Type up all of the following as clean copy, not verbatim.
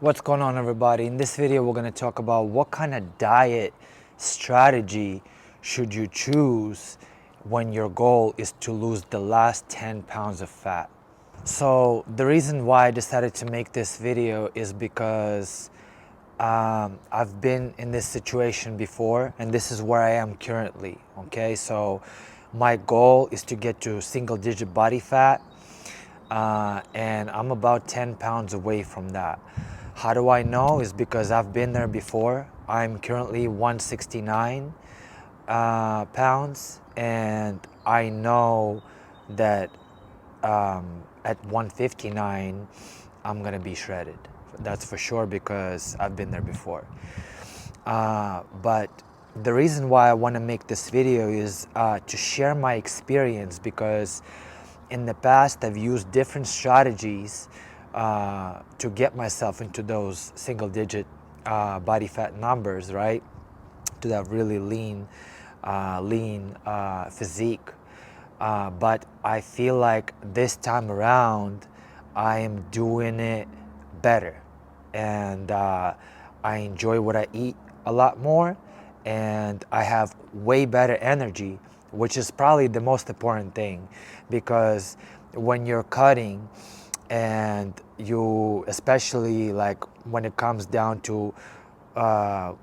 What's going on, everybody? In this video we're going to talk about what kind of diet strategy should you choose when your goal is to lose the last 10 pounds of fat. So the reason why I decided to make this video is because I've been in this situation before, and this is where I am currently. Okay, so my goal is to get to single digit body fat, and I'm about 10 pounds away from that. How do I know? Is because I've been there before. I'm currently 169 pounds, and I know that at 159 I'm gonna be shredded. That's for sure because I've been there before. But the reason why I want to make this video is to share my experience, because in the past I've used different strategies to get myself into those single digit body fat numbers, right? To that really lean physique. But I feel like this time around I am doing it better, and I enjoy what I eat a lot more, and I have way better energy, which is probably the most important thing, because when you're cutting and you, especially like when it comes down to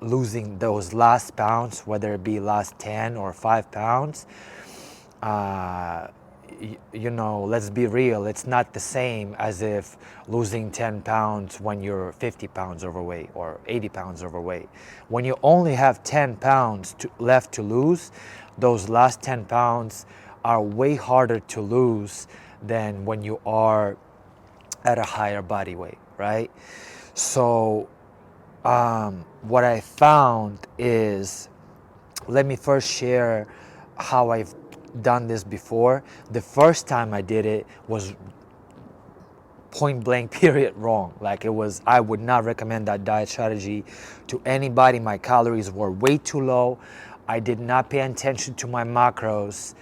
losing those last pounds, whether it be last 10 or 5 pounds, you know, let's be real, it's not the same as if losing 10 pounds when you're 50 pounds overweight or 80 pounds overweight. When you only have 10 pounds left to lose, those last 10 pounds are way harder to lose than when you are at a higher body weight, right? So what I found is, let me first share how I've done this before. The first time I did it was point blank period wrong. Like, it was, I would not recommend that diet strategy to anybody. My calories were way too low. I did not pay attention to my macros,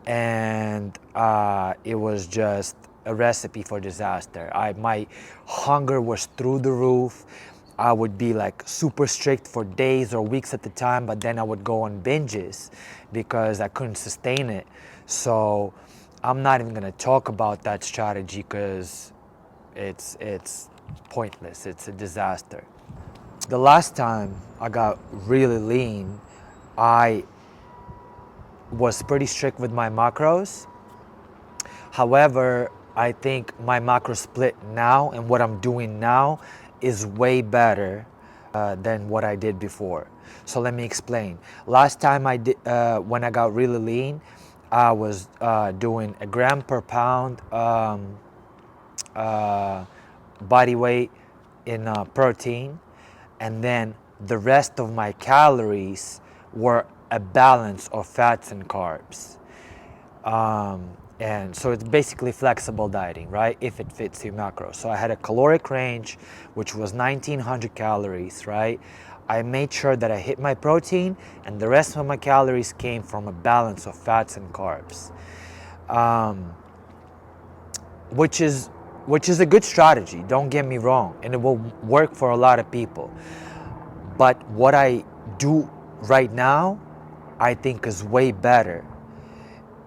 and it was just a recipe for disaster. My hunger was through the roof. I would be like super strict for days or weeks at the time, but then I would go on binges because I couldn't sustain it. So I'm not even gonna talk about that strategy because it's pointless. It's a disaster. The last time I got really lean, I was pretty strict with my macros. However, I think my macro split now and what I'm doing now is way better than what I did before. So let me explain. Last time I did, when I got really lean, I was doing a gram per pound body weight in protein, and then the rest of my calories were a balance of fats and carbs. And so it's basically flexible dieting, right? If it fits your macros. So I had a caloric range, which was 1900 calories, right? I made sure that I hit my protein, and the rest of my calories came from a balance of fats and carbs, which is a good strategy, don't get me wrong, and it will work for a lot of people. But what I do right now, I think is way better.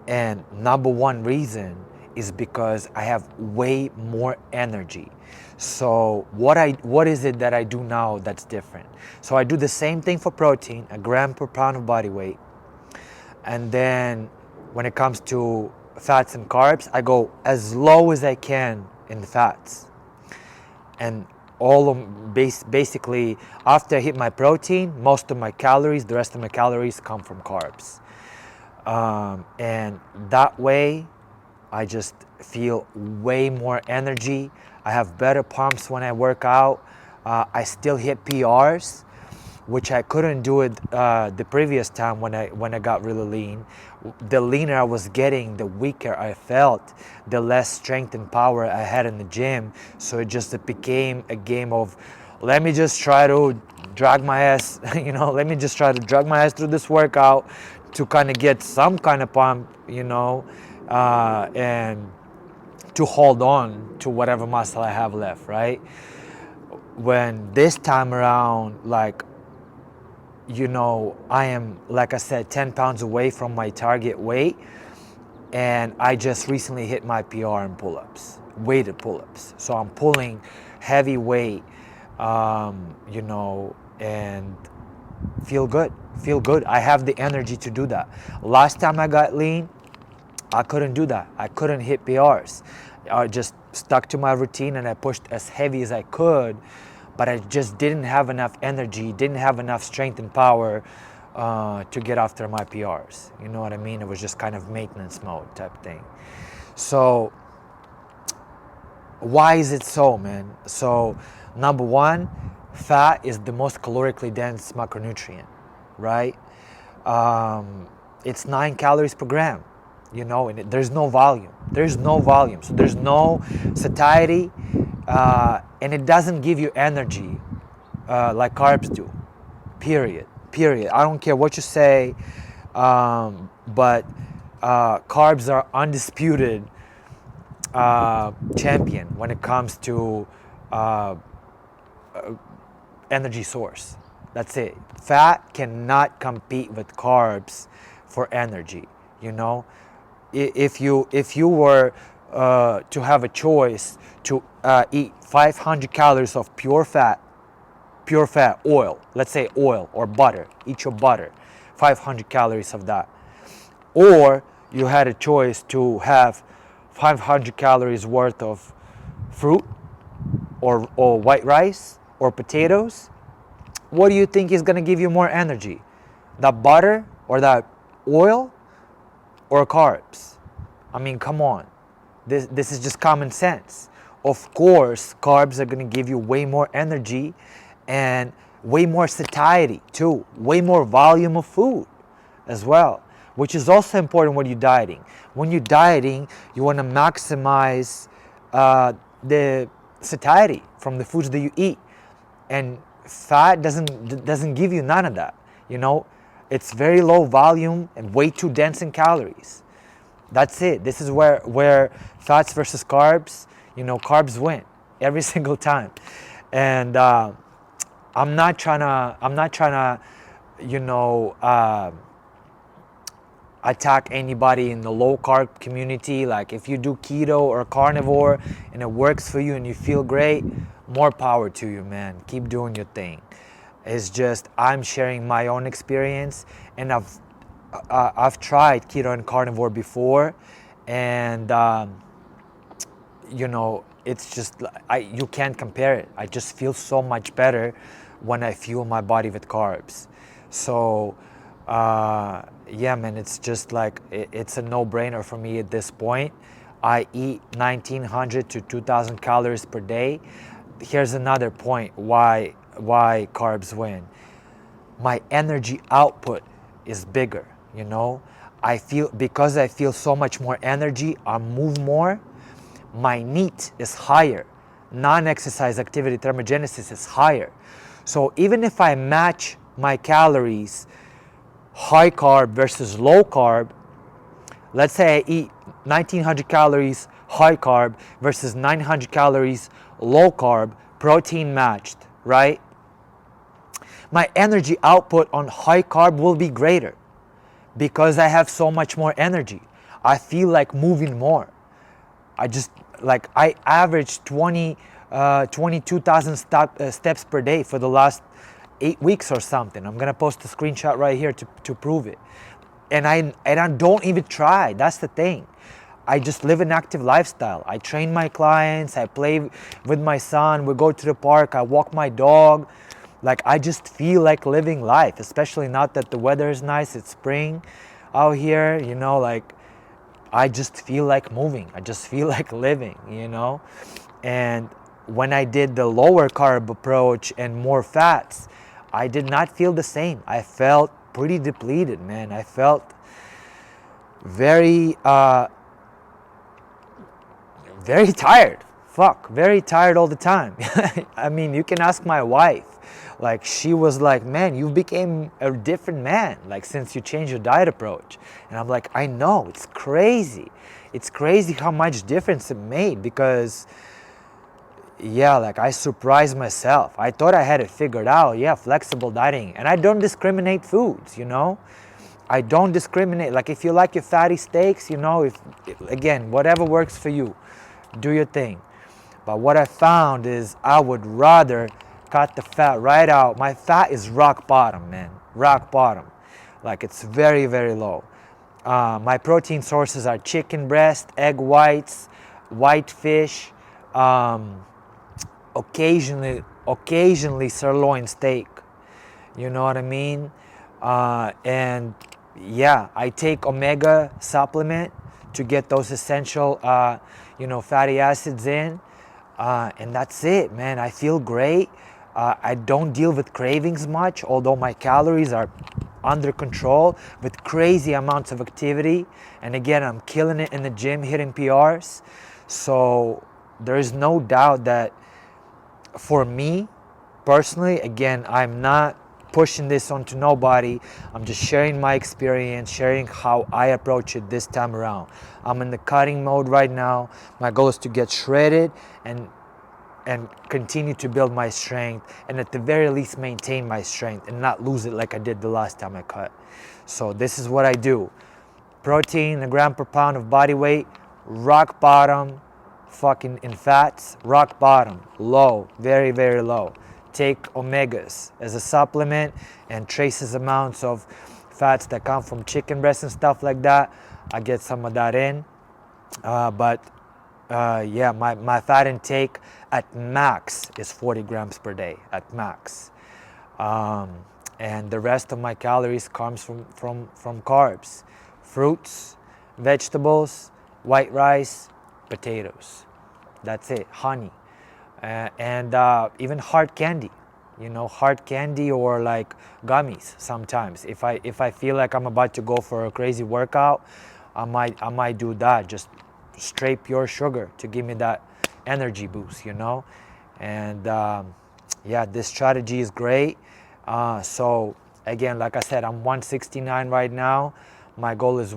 And number one reason is because I have way more energy. So what is it that I do now that's different? So I do the same thing for protein, a gram per pound of body weight. And then when it comes to fats and carbs, I go as low as I can in the fats. And all of basically, after I hit my protein, most of my calories, the rest of my calories come from carbs. And that way I just feel way more energy. I have better pumps when I work out. I still hit PRs, which I couldn't do it the previous time when I got really lean. The leaner I was getting, the weaker I felt, the less strength and power I had in the gym. So it became a game of, let me just try to drag my ass, let me just try to drag my ass through this workout to kind of get some kind of pump, and to hold on to whatever muscle I have left, right? when this time around, like, you know, I am, like I said, 10 pounds away from my target weight, and I just recently hit my PR in pull-ups, weighted pull-ups. So I'm pulling heavy weight, you know, and feel good, feel good. I have the energy to do that. Last time I got lean, I couldn't do that. I couldn't hit PRs. I just stuck to my routine and I pushed as heavy as I could, but I just didn't have enough energy, didn't have enough strength and power to get after my PRs. You know what I mean? It was just kind of maintenance mode type thing. So why is it so, man? So number one, fat is the most calorically dense macronutrient, right? It's 9 calories per gram, you know, and there's no volume. There's no volume, so there's no satiety, and it doesn't give you energy like carbs do. Period. Period. I don't care what you say, but carbs are undisputed champion when it comes to energy source. That's it. Fat cannot compete with carbs for energy. You know, if you were to have a choice to eat 500 calories of pure fat oil, let's say oil or butter, eat your butter, 500 calories of that, or you had a choice to have 500 calories worth of fruit or white rice or potatoes, what do you think is going to give you more energy? That butter or that oil or carbs? I mean, come on. This is just common sense. Of course, carbs are going to give you way more energy and way more satiety too, way more volume of food as well, which is also important when you're dieting. When you're dieting, you want to maximize the satiety from the foods that you eat, and fat doesn't give you none of that. You know, it's very low volume and way too dense in calories. That's it. This is where fats versus carbs, you know, carbs win every single time. And I'm not trying to, you know, attack anybody in the low carb community. Like, if you do keto or carnivore and it works for you and you feel great, more power to you, man. Keep doing your thing. It's just, I'm sharing my own experience, and I've tried keto and carnivore before, and you know, it's just, you can't compare it. I just feel so much better when I fuel my body with carbs. So yeah, man, it's just like, it's a no-brainer for me at this point. I eat 1,900 to 2,000 calories per day. Here's another point why carbs win. My energy output is bigger, you know. Because I feel so much more energy, I move more. My NEAT is higher. Non-exercise activity thermogenesis is higher. So even if I match my calories, high carb versus low carb, let's say I eat 1,900 calories high carb versus 900 calories low carb, protein matched, right? My energy output on high carb will be greater because I have so much more energy. I feel like moving more. I averaged 22,000 steps per day for the last 8 weeks or something. I'm gonna post a screenshot right here to prove it. And I don't even try. That's the thing. I just live an active lifestyle. I train my clients. I play with my son. We go to the park. I walk my dog. Like, I just feel like living life, especially now that the weather is nice. It's spring out here, you know, like, I just feel like moving. I just feel like living, you know. And when I did the lower carb approach and more fats, I did not feel the same. I felt pretty depleted, man. I felt very tired. Very tired all the time. I mean, you can ask my wife. Like, she was like, man, you became a different man, like, since you changed your diet approach. And I'm like, I know, it's crazy. It's crazy how much difference it made, because, yeah, like I surprised myself. I thought I had it figured out. Yeah, flexible dieting. And I don't discriminate foods, you know? I don't discriminate. Like if you like your fatty steaks, you know, if again, whatever works for you, do your thing. But what I found is I would rather cut the fat right out. My fat is rock bottom, man. Rock bottom. Like it's very, very low. My protein sources are chicken breast, egg whites, white fish, um, occasionally sirloin steak. You know what I mean? And yeah, I take omega supplement to get those essential, fatty acids in. And that's it, man. I feel great. I don't deal with cravings much, although my calories are under control with crazy amounts of activity. And again, I'm killing it in the gym, hitting PRs. So there is no doubt that for me personally, again, I'm not pushing this onto nobody. I'm just sharing my experience, sharing how I approach it this time around. I'm in the cutting mode right now. My goal is to get shredded and continue to build my strength, and at the very least maintain my strength and not lose it like I did the last time I cut. So this is what I do. Protein, a gram per pound of body weight, rock bottom, fucking in fats, rock bottom, low, very, very low. Take omegas as a supplement and traces amounts of fats that come from chicken breast and stuff like that. I get some of that in. Yeah, my fat intake at max is 40 grams per day, at max. And the rest of my calories comes from carbs, fruits, vegetables, white rice, potatoes. That's it, honey. And even hard candy, hard candy or like gummies sometimes. If I feel like I'm about to go for a crazy workout, I might do that. Just straight pure sugar to give me that energy boost, And yeah, this strategy is great. So again, like I said, I'm 169 right now. My goal is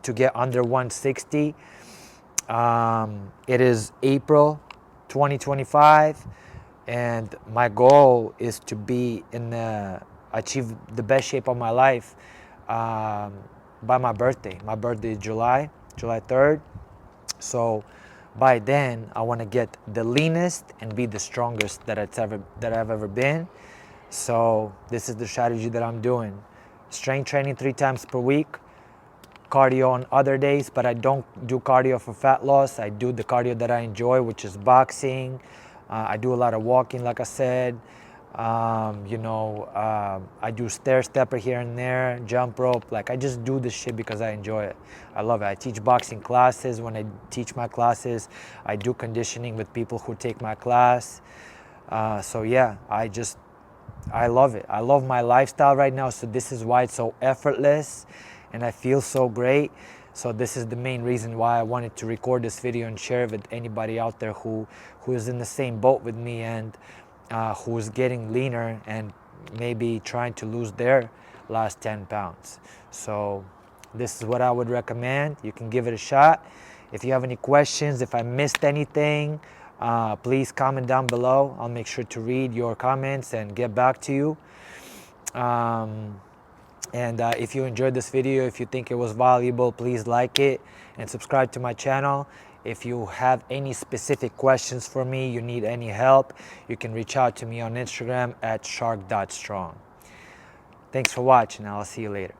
to get under 160. It is April 2025, and my goal is to be achieve the best shape of my life by my birthday. My birthday is July 3rd. So by then, I want to get the leanest and be the strongest that I've ever been. So this is the strategy that I'm doing. Strength training 3 times per week, cardio on other days, but I don't do cardio for fat loss. I do the cardio that I enjoy, which is boxing. I do a lot of walking, like I said. I do stair stepper here and there, jump rope. Like I just do this shit because I enjoy it. I love it. I teach boxing classes. When I teach my classes, I do conditioning with people who take my class. So yeah, I love it. I love my lifestyle right now. So this is why it's so effortless and I feel so great. So this is the main reason why I wanted to record this video and share it with anybody out there who is in the same boat with me and who's getting leaner and maybe trying to lose their last 10 pounds. So this is what I would recommend. You can give it a shot. If you have any questions, if I missed anything, please comment down below. I'll make sure to read your comments and get back to you. If you enjoyed this video, if you think it was valuable, please like it and subscribe to my channel. If you have any specific questions for me, you need any help, you can reach out to me on Instagram at shark.strong. Thanks for watching. I'll see you later.